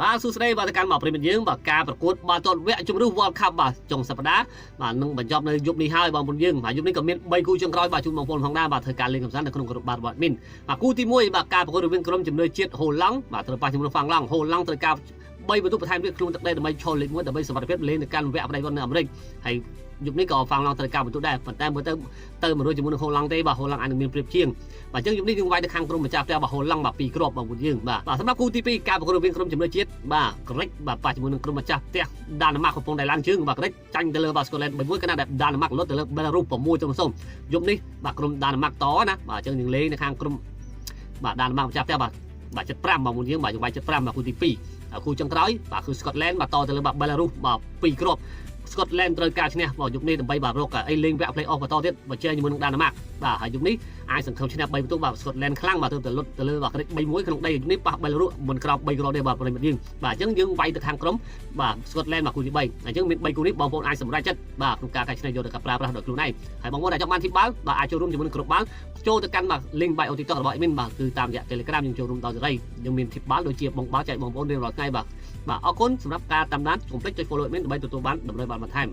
បាទសួស្តីបាទទៅកាន់មកប្រិមិត្តយើងបាទការប្រកួតបាល់ទាត់វគ្គជម្រុះ World Cup បាទចុងសប្តាហ៍បាទនឹងបញ្ចប់នៅយប់នេះហើយបងប្អូនយើងបាទយប់នេះក៏មាន3គូចុងក្រោយបាទជូនបងប្អូនផងដែរបាទធ្វើការលេងកម្សាន្តនៅក្នុងក្រុមបាល់បាត់មីនបាទគូទី1បាទការប្រកួតរវាងក្រុមជំនឿជាតិហូឡង់បាទត្រូវប៉ះជាមួយហ្វាំងឡង់ហូឡង់ត្រូវការ3បន្ទុកបន្ថែមទៀតខ្លួនទឹកដីដើម្បីឈរលេខ1ដើម្បីសមត្ថភាពលេងនៅកាន់វគ្គផ្នែកវត្តនៅអាមេរិកហើយយប់នេះក៏ហ្វាំងឡង់ត្រូវការបន្ទុកដែរប៉ុន្តែមើលទៅ100ជាមួយនឹងហូឡង់ទេបាទហូឡង់អាចនឹងមានព្រៀបជាងបាទអញ្ចឹងយប់នេះយើងវាយទៅខាងក្រុមម្ចាស់ផ្ទះបាទហូឡង់បាទ2គ្រាប់បងប្អូនយើងបាទសម្រាប់គូទី2ការប្រកួតរវាងក្រុមជំនឿជាតិបាទក្រិចបាទប៉ះជាមួយនឹងក្រុមម្ចាស់ផ្ទះដាណឺម៉ាកកំពុងតែឡើងជើងបាទក្រិចចាញ់ទៅលើបាទស្កូតឡែន3-1ខណៈដែលដាណឺម៉ាកលុតទៅលើបែឡារុស6-0យប់នេះបាទក្រុមដាណឺម៉ាកតណាបាទអញ្ចឹងយើងលេងនៅខាងក្រុមបាទដាណឺម៉ាកម្ចាស់ផ្ទះបាទ75បងប្អូនយើងបាទយើងវាយ75បាទគូទី2គូចុងក្រោយបាទគឺស្កូតឡែនបាទតទៅលើបាទបែឡារុសបាទ2គ្រាប់ស្កូតឡែនត្រូវការឈ្នះបាទយប់នេះដើម្បីបាទរកអីលេងវគ្គ play off បន្តទៀតបើជើជាមួយនឹងដាណឺម៉ាកបាទហើយយប់នេះអាចសង្ឃឹមឈ្នះ3បន្ទុកបាទស្កូតឡែនខ្លាំងបាទទៅលុតទៅលើបាទក្រិច3-1ក្នុងដីយប់នេះប៉ះបែឡារុសមិនក្រោប3គ្រាប់ទេបាទប្រិមិត្តយើងបាទអញ្ចឹងយើងវាយទៅខាងក្រុមបាទស្កូតឡែនបាទគូទី3អញ្ចឹងមាន3គូនេះបងប្អូនអាចសម្រេចចិត្តបាទក្នុងការកែច្នៃយកទៅប្រើប្រាស់ដោយខ្លួនឯងហើយបងប្អូនដែលចង់បានធីបបាល់បាទអាចចូលរួមជាមួយនឹងក្រុមបាល់ចូលទៅកាន់បាទ link bio TikTok របស់ admin បាទគឺតាមរយៈ Telegram យើងចូលរួមដល់សេរីយើងមានធីបបាល់ដូចជាបងបាល់ចែកបងប្អូនរៀងរាល់ថ្ងៃបាទអរគុណសម្រាប់ការតាមដានកុំភ្លេចចុច follow admin ដើម្បីទទួលបានតម្រូវបានបន្ថែម